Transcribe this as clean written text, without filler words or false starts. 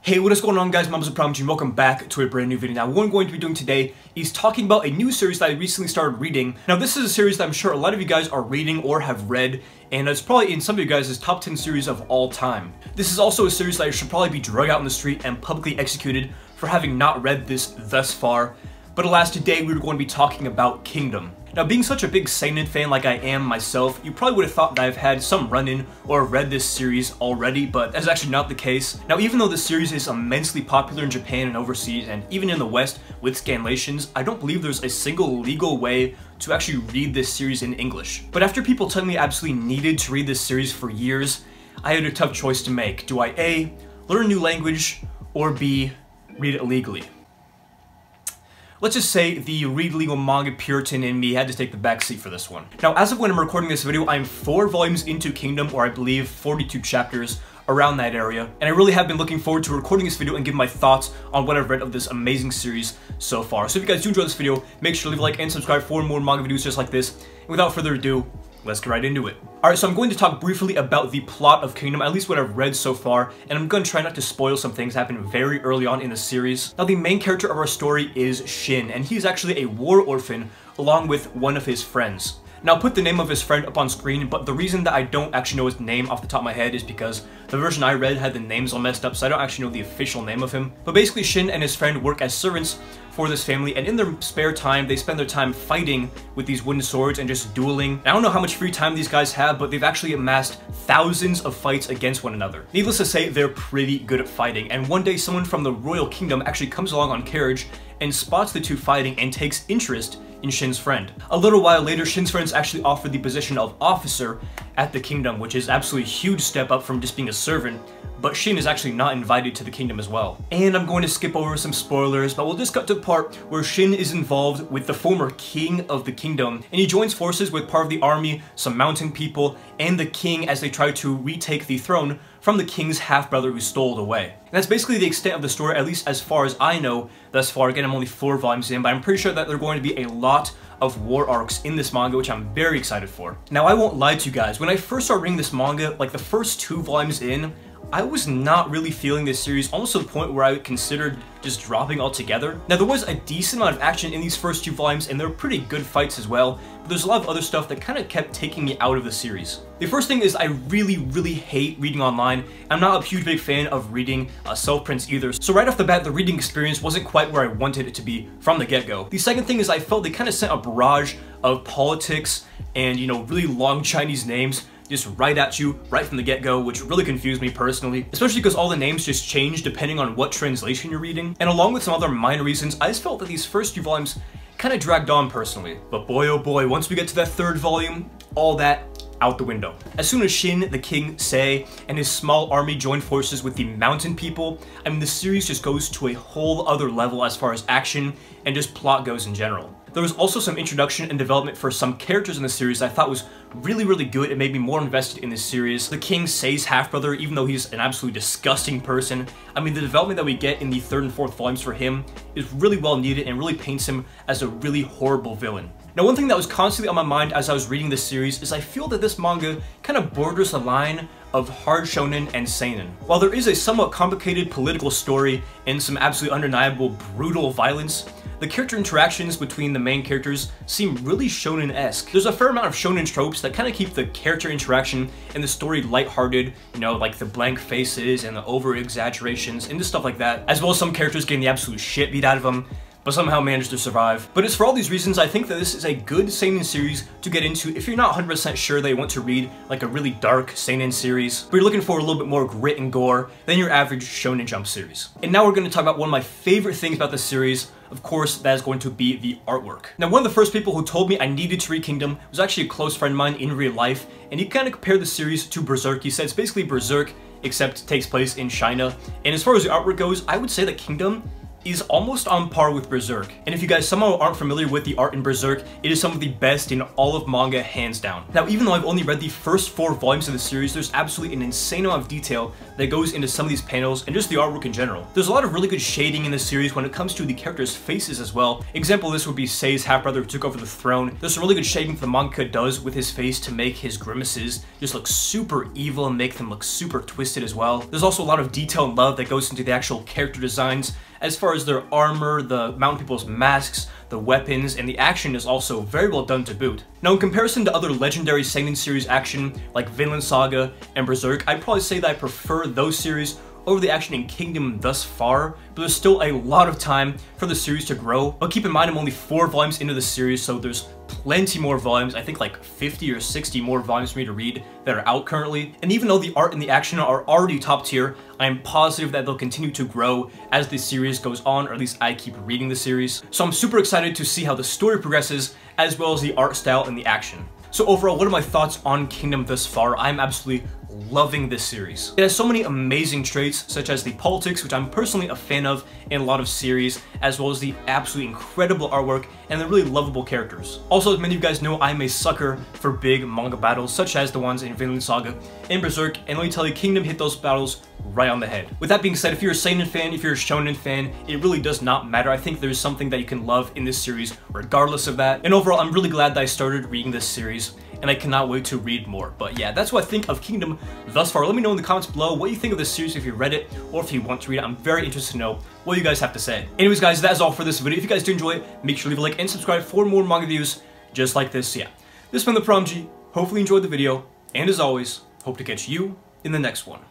Hey, what is going on guys, my name is ThePromG and welcome back to a brand new video. Now what I'm going to be doing today is talking about a new series that I recently started reading. Now this is a series that I'm sure a lot of you guys are reading or have read, and it's probably in some of you guys' top 10 series of all time. This is also a series that should probably be dragged out in the street and publicly executed for having not read this thus far. But alas, today we're going to be talking about Kingdom. Now, being such a big seinen fan like I am myself, you probably would have thought that I've had some run-in or read this series already, but that's actually not the case. Now, even though this series is immensely popular in Japan and overseas, and even in the West with scanlations, I don't believe there's a single legal way to actually read this series in English. But after people telling me I absolutely needed to read this series for years, I had a tough choice to make. Do I A, learn a new language, or B, read it illegally? Let's just say the read legal manga Puritan in me had to take the backseat for this one. Now, as of when I'm recording this video, I'm 4 volumes into Kingdom, or I believe 42 chapters, around that area, and I really have been looking forward to recording this video and giving my thoughts on what I've read of this amazing series so far. So if you guys do enjoy this video, make sure to leave a like and subscribe for more manga videos just like this. And without further ado, let's get right into it. Alright, so I'm going to talk briefly about the plot of Kingdom, at least what I've read so far, and I'm going to try not to spoil some things that happen very early on in the series. Now, the main character of our story is Shin, and he's actually a war orphan along with one of his friends. Now, I'll put the name of his friend up on screen, but the reason that I don't actually know his name off the top of my head is because the version I read had the names all messed up, so I don't actually know the official name of him. But basically, Shin and his friend work as servants for this family, and in their spare time, they spend their time fighting with these wooden swords and just dueling. And I don't know how much free time these guys have, but they've actually amassed thousands of fights against one another. Needless to say, they're pretty good at fighting, and one day someone from the royal kingdom actually comes along on carriage and spots the two fighting and takes interest in Shin's friend. A little while later, Shin's friends actually offered the position of officer at the kingdom, which is absolutely a huge step up from just being a servant, but Shin is actually not invited to the kingdom as well. And I'm going to skip over some spoilers, but we'll just cut to the part where Shin is involved with the former king of the kingdom, and he joins forces with part of the army, some mountain people, and the king as they try to retake the throne from the king's half-brother who stole it away. And that's basically the extent of the story, at least as far as I know thus far. Again, I'm only 4 volumes in, but I'm pretty sure that there are going to be a lot of war arcs in this manga, which I'm very excited for. Now, I won't lie to you guys, when I first started reading this manga, like the first 2 volumes in, I was not really feeling this series, almost to the point where I considered just dropping altogether. Now, there was a decent amount of action in these first 2 volumes, and there were pretty good fights as well, but there's a lot of other stuff that kind of kept taking me out of the series. The first thing is I really hate reading online. I'm not a huge big fan of reading self-prints either, so right off the bat, the reading experience wasn't quite where I wanted it to be from the get-go. The second thing is I felt they kind of sent a barrage of politics and, you know, really long Chinese names just right at you, right from the get-go, which really confused me personally, especially because all the names just change depending on what translation you're reading. And along with some other minor reasons, I just felt that these first 2 volumes kind of dragged on personally. But boy oh boy, once we get to that 3rd volume, all that out the window. As soon as Shin, the king, Sei, and his small army join forces with the mountain people, I mean, the series just goes to a whole other level as far as action and just plot goes in general. There was also some introduction and development for some characters in the series that I thought was really good. It made me more invested in this series. The king, Sei's half-brother, even though he's an absolutely disgusting person, I mean, the development that we get in the 3rd and 4th volumes for him is really well needed and really paints him as a really horrible villain. Now, one thing that was constantly on my mind as I was reading this series is I feel that this manga kind of borders the line of hard shonen and seinen. While there is a somewhat complicated political story and some absolutely undeniable brutal violence, the character interactions between the main characters seem really shonen-esque. There's a fair amount of shonen tropes that kind of keep the character interaction and the story lighthearted, you know, like the blank faces and the over-exaggerations and just stuff like that, as well as some characters getting the absolute shit beat out of them, but somehow managed to survive. But it's for all these reasons I think that this is a good seinen series to get into if you're not 100% sure that you want to read like a really dark seinen series, but you're looking for a little bit more grit and gore than your average Shonen Jump series. And now we're going to talk about one of my favorite things about this series. Of course, that is going to be the artwork. Now, one of the first people who told me I needed to read Kingdom was actually a close friend of mine in real life, and he kind of compared the series to Berserk. He said it's basically Berserk, except it takes place in China. And as far as the artwork goes, I would say that Kingdom is almost on par with Berserk. And if you guys somehow aren't familiar with the art in Berserk, it is some of the best in all of manga, hands down. Now, even though I've only read the first 4 volumes of the series, there's absolutely an insane amount of detail that goes into some of these panels and just the artwork in general. There's a lot of really good shading in this series when it comes to the characters' faces as well. Example of this would be Sei's half-brother who took over the throne. There's some really good shading that the manga does with his face to make his grimaces just look super evil and make them look super twisted as well. There's also a lot of detail and love that goes into the actual character designs as far as their armor, the mountain people's masks, the weapons, and the action is also very well done to boot. Now, in comparison to other legendary seinen series action like Vinland Saga and Berserk, I'd probably say that I prefer those series over the action in Kingdom thus far, but there's still a lot of time for the series to grow. But keep in mind, I'm only 4 volumes into the series, so there's plenty more volumes, I think like 50 or 60 more volumes for me to read that are out currently. And even though the art and the action are already top tier, I am positive that they'll continue to grow as the series goes on, or at least I keep reading the series. So I'm super excited to see how the story progresses, as well as the art style and the action. So overall, what are my thoughts on Kingdom thus far? I'm absolutely loving this series. It has so many amazing traits, such as the politics, which I'm personally a fan of in a lot of series, as well as the absolutely incredible artwork and the really lovable characters. Also, as many of you guys know, I'm a sucker for big manga battles, such as the ones in Vinland Saga and Berserk, and let me tell you, Kingdom hit those battles right on the head. With that being said, if you're a seinen fan, if you're a shonen fan, it really does not matter. I think there's something that you can love in this series regardless of that. And overall, I'm really glad that I started reading this series, and I cannot wait to read more. But yeah, that's what I think of Kingdom thus far. Let me know in the comments below what you think of this series if you read it or if you want to read it. I'm very interested to know what you guys have to say. Anyways guys, that is all for this video. If you guys do enjoy it, make sure to leave a like and subscribe for more manga videos just like this. So yeah, this has been ThePromG. Hopefully you enjoyed the video, and as always, hope to catch you in the next one.